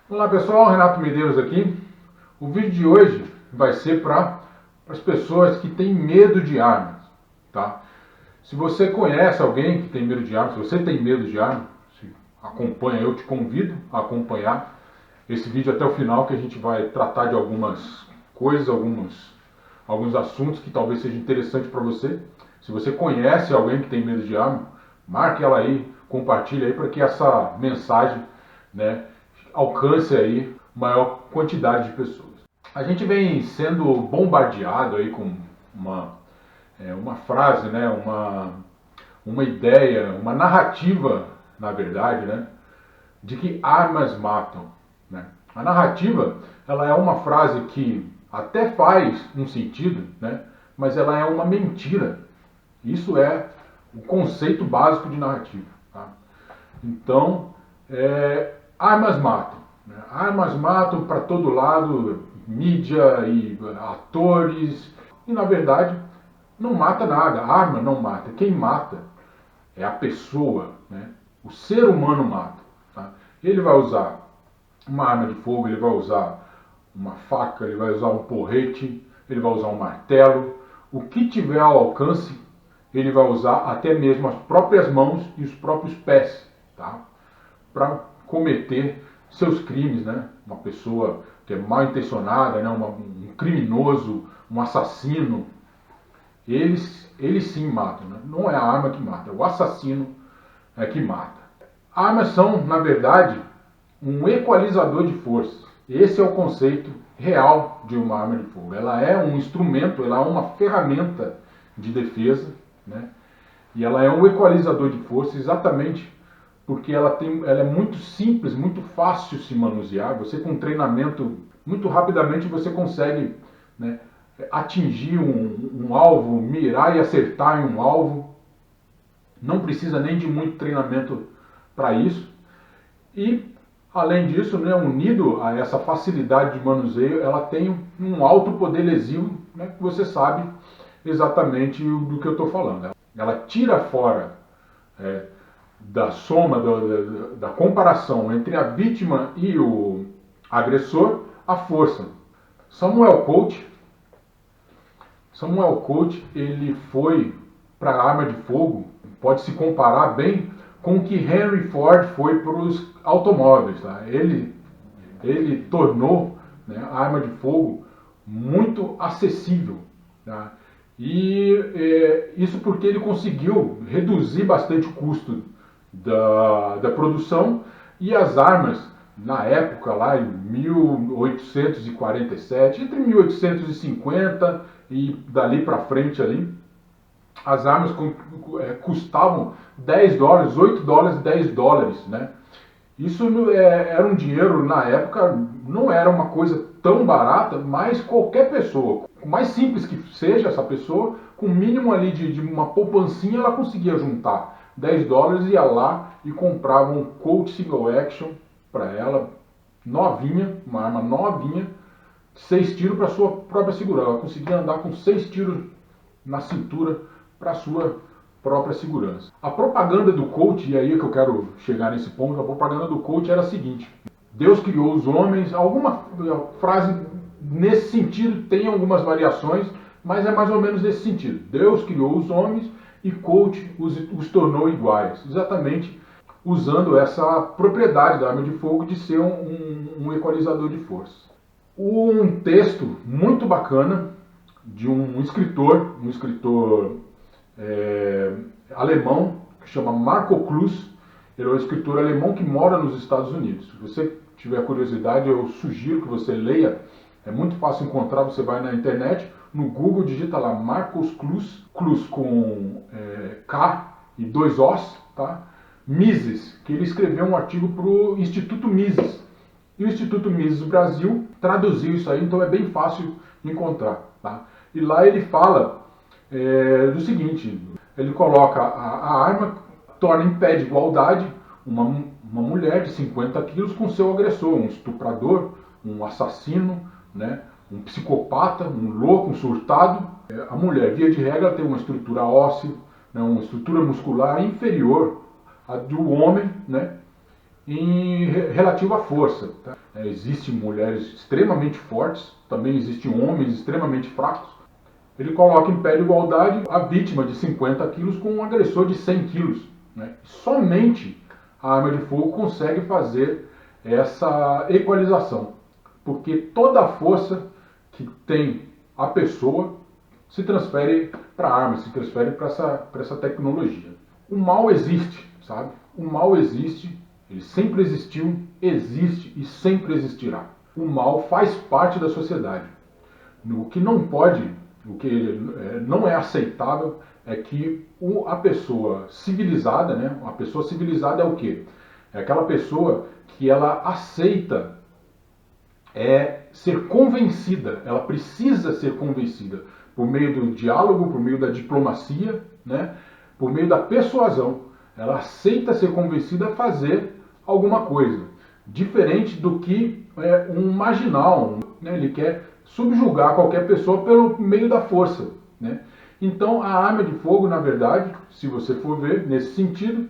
Olá pessoal, Renato Medeiros aqui. O vídeo de hoje vai ser para as pessoas que têm medo de armas, tá? Se você conhece alguém que tem medo de armas, se você tem medo de armas, acompanha, eu te convido a acompanhar esse vídeo até o final, que a gente vai tratar de algumas coisas, alguns assuntos que talvez seja interessante para você. Se você conhece alguém que tem medo de arma, marque ela aí, compartilhe aí para que essa mensagem, né, alcance aí maior quantidade de pessoas. A gente vem sendo bombardeado aí com uma frase, né, uma ideia, uma narrativa, na verdade, né, de que armas matam, né? A narrativa, ela é uma frase que até faz um sentido, né, mas ela é uma mentira. Isso é o conceito básico de narrativa. Tá? Então, armas matam. Né? Armas matam para todo lado, mídia e atores. E, na verdade, não mata nada. A arma não mata. Quem mata é a pessoa. Né? O ser humano mata. Tá? Ele vai usar uma arma de fogo, ele vai usar uma faca, ele vai usar um porrete, ele vai usar um martelo. O que tiver ao alcance, ele vai usar até mesmo as próprias mãos e os próprios pés, tá? Para cometer seus crimes, né? Uma pessoa que é mal intencionada, né? Um criminoso, um assassino, eles sim matam, né? Não é a arma que mata, é o assassino que mata. Armas são, na verdade, um equalizador de forças. Esse é o conceito real de uma arma de fogo. Ela é um instrumento, ela é uma ferramenta de defesa, né? E ela é um equalizador de força exatamente porque ela é muito simples, muito fácil de se manusear. Você com treinamento, muito rapidamente você consegue, né, atingir um alvo, mirar e acertar em um alvo. Não precisa nem de muito treinamento para isso. E, além disso, né, unido a essa facilidade de manuseio, ela tem um alto poder lesivo, né, que você sabe exatamente do que eu estou falando. Ela tira fora da soma, da comparação entre a vítima e o agressor, a força. Samuel Colt, ele foi para a arma de fogo, pode se comparar bem com o que Henry Ford foi para os automóveis. Tá? Ele tornou, né, a arma de fogo muito acessível. Tá? E isso porque ele conseguiu reduzir bastante o custo da produção, e as armas, na época, lá em 1847, entre 1850 e dali para frente ali, as armas custavam $10, $8, $10, né? Isso era um dinheiro, na época, não era uma coisa tão barata, mas qualquer pessoa, por mais simples que seja essa pessoa, com o mínimo ali de uma poupancinha, ela conseguia juntar $10, ia lá e comprava um Colt Single Action para ela, novinha, uma arma novinha, 6 tiros para sua própria segurança. Ela conseguia andar com 6 tiros na cintura para sua própria segurança. A propaganda do Colt, e aí é que eu quero chegar nesse ponto, a propaganda do Colt era a seguinte: Deus criou os homens, alguma frase nesse sentido, tem algumas variações, mas é mais ou menos nesse sentido. Deus criou os homens e Colt os tornou iguais, exatamente usando essa propriedade da arma de fogo de ser um equalizador de força. Um texto muito bacana de um escritor alemão, que chama Marco Klus. Ele é um escritor alemão que mora nos Estados Unidos. Se você tiver curiosidade, eu sugiro que você leia. É muito fácil encontrar, você vai na internet, no Google, digita lá Marcus Klus, Klus com K e 2 Os, tá? Mises, que ele escreveu um artigo para o Instituto Mises. E o Instituto Mises Brasil traduziu isso aí, então é bem fácil encontrar. Tá? E lá ele fala do seguinte: ele coloca a arma, torna em pé de igualdade uma mulher de 50 quilos com seu agressor, um estuprador, um assassino, né, um psicopata, um louco, um surtado. A mulher, via de regra, tem uma estrutura óssea, né, uma estrutura muscular inferior à do homem, né, relativo à força. Tá? Existem mulheres extremamente fortes, também existem homens extremamente fracos. Ele coloca em pé de igualdade a vítima de 50 quilos com um agressor de 100 quilos. Né? Somente a arma de fogo consegue fazer essa equalização, porque toda a força que tem a pessoa se transfere para a arma, se transfere para essa tecnologia. O mal existe, sabe? O mal existe, ele sempre existiu, existe e sempre existirá. O mal faz parte da sociedade. O que não pode, o que não é aceitável é que a pessoa civilizada, né? A pessoa civilizada é o quê? É aquela pessoa que ela aceita ser convencida, ela precisa ser convencida por meio do diálogo, por meio da diplomacia, né? Por meio da persuasão. Ela aceita ser convencida a fazer alguma coisa, diferente do que um marginal, né? Ele quer subjugar qualquer pessoa pelo meio da força, né? Então a arma de fogo, na verdade, se você for ver nesse sentido,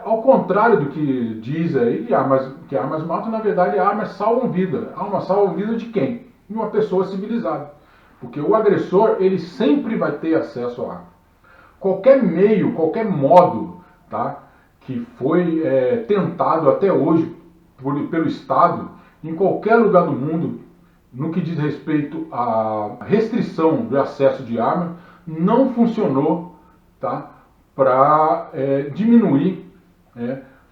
ao contrário do que diz aí, que armas matam, na verdade armas salvam vida. Armas salvam vida de quem? De uma pessoa civilizada. Porque o agressor, ele sempre vai ter acesso à arma. Qualquer meio, qualquer modo, tá, que foi tentado até hoje pelo Estado, em qualquer lugar do mundo, no que diz respeito à restrição do acesso de arma, não funcionou, tá, para diminuir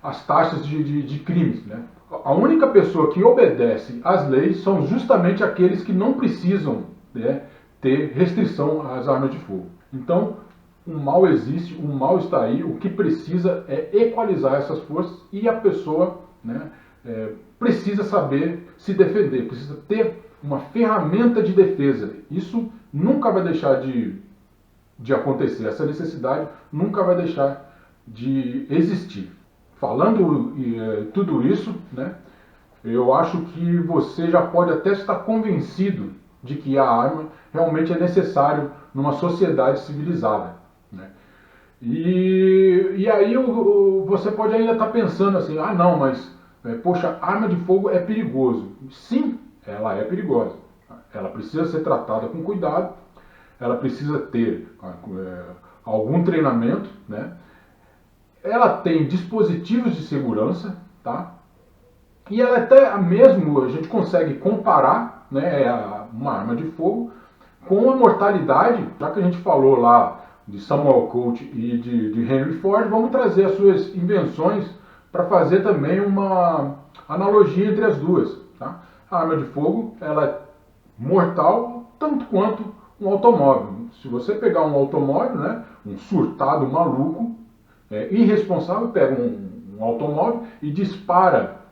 as taxas de crimes. Né? A única pessoa que obedece às leis são justamente aqueles que não precisam ter restrição às armas de fogo. Então, o mal existe, o mal está aí, o que precisa é equalizar essas forças e a pessoa, né, precisa saber se defender, precisa ter uma ferramenta de defesa. Isso nunca vai deixar de acontecer, essa necessidade nunca vai deixar de existir. Falando tudo isso, né, eu acho que você já pode até estar convencido de que a arma realmente é necessário numa sociedade civilizada. Né? E aí você pode ainda estar pensando assim, ah não, mas poxa, arma de fogo é perigoso. Sim, ela é perigosa. Ela precisa ser tratada com cuidado, ela precisa ter algum treinamento, né? Ela tem dispositivos de segurança, tá? E ela até mesmo, a gente consegue comparar, né, uma arma de fogo com a mortalidade, já que a gente falou lá de Samuel Colt e de Henry Ford, vamos trazer as suas invenções para fazer também uma analogia entre as duas. Tá? A arma de fogo ela é mortal tanto quanto um automóvel. Se você pegar um automóvel, né, um surtado maluco, irresponsável, pega um automóvel e dispara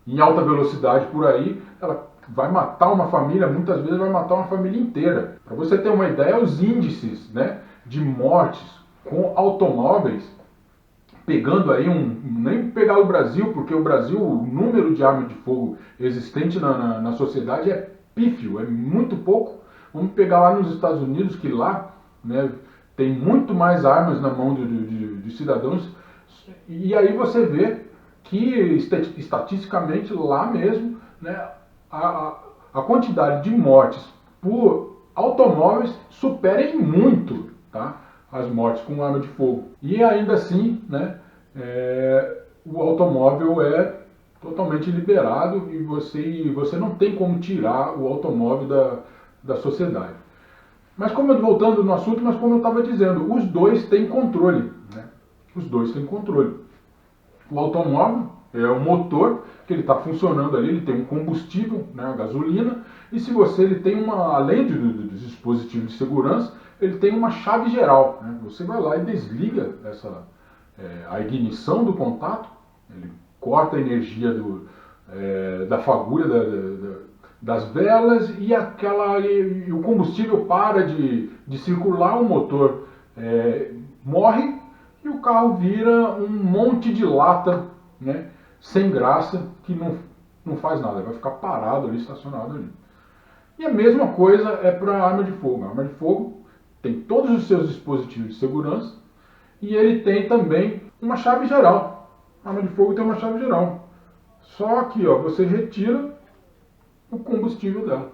em alta velocidade por aí, ela vai matar uma família, muitas vezes vai matar uma família inteira. Para você ter uma ideia, os índices, né, de mortes com automóveis, pegando aí nem pegar o Brasil, porque o Brasil, o número de armas de fogo existente na sociedade é pífio, é muito pouco. Vamos pegar lá nos Estados Unidos, que lá, né, tem muito mais armas na mão de cidadãos, e aí você vê que estatisticamente lá mesmo, né, a quantidade de mortes por automóveis supera em muito, tá, as mortes com arma de fogo. E ainda assim, né, o automóvel é totalmente liberado e você não tem como tirar o automóvel da sociedade. Mas voltando no assunto, mas como eu estava dizendo, os dois têm controle. Né? Os dois têm controle. O automóvel é o motor que ele está funcionando ali, ele tem um combustível, né, a gasolina, e se ele tem além dos dispositivos de segurança, ele tem uma chave geral. Né? Você vai lá e desliga a ignição do contato, ele corta a energia da fagulha das velas e o combustível para de circular, o motor morre e o carro vira um monte de lata, né, sem graça, que não faz nada, vai ficar parado ali, estacionado ali. E a mesma coisa é para a arma de fogo. A arma de fogo tem todos os seus dispositivos de segurança e ele tem também uma chave geral. A arma de fogo tem uma chave geral. Só que ó, você retira o combustível dela.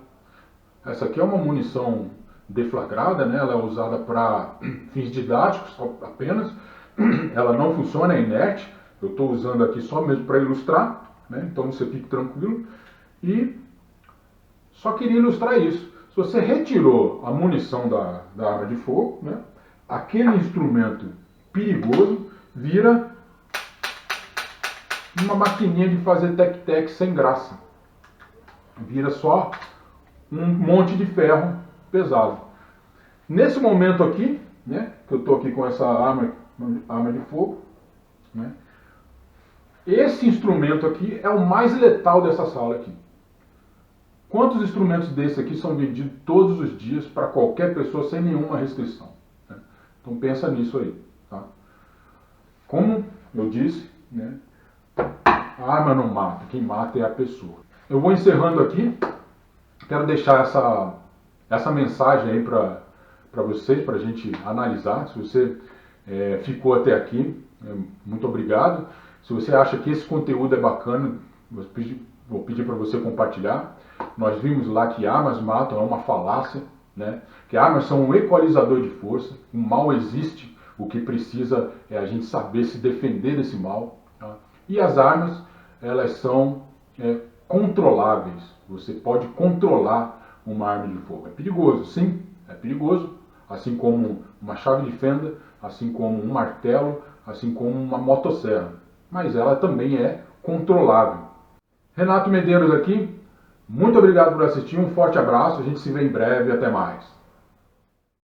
Essa aqui é uma munição deflagrada, né? Ela é usada para fins didáticos apenas. Ela não funciona, é inerte. Eu estou usando aqui só mesmo para ilustrar, né? Então você fique tranquilo. E só queria ilustrar isso. Se você retirou a munição da arma de fogo, né? Aquele instrumento perigoso vira uma maquininha de fazer tec-tec sem graça. Vira só um monte de ferro pesado. Nesse momento aqui, né, que eu estou aqui com essa arma de fogo, né, esse instrumento aqui é o mais letal dessa sala aqui. Quantos instrumentos desses aqui são vendidos todos os dias para qualquer pessoa sem nenhuma restrição? Né? Então pensa nisso aí. Tá? Como eu disse, né, a arma não mata, quem mata é a pessoa. Eu vou encerrando aqui. Quero deixar essa mensagem aí para vocês, para a gente analisar. Se você ficou até aqui, muito obrigado. Se você acha que esse conteúdo é bacana, vou pedir para você compartilhar. Nós vimos lá que armas matam, é uma falácia, né? Que armas são um equalizador de força, o mal existe, o que precisa é a gente saber se defender desse mal. Tá? E as armas, elas são controláveis. Você pode controlar uma arma de fogo. É perigoso, sim, é perigoso. Assim como uma chave de fenda, assim como um martelo, assim como uma motosserra. Mas ela também é controlável. Renato Medeiros aqui. Muito obrigado por assistir. Um forte abraço. A gente se vê em breve. Até mais.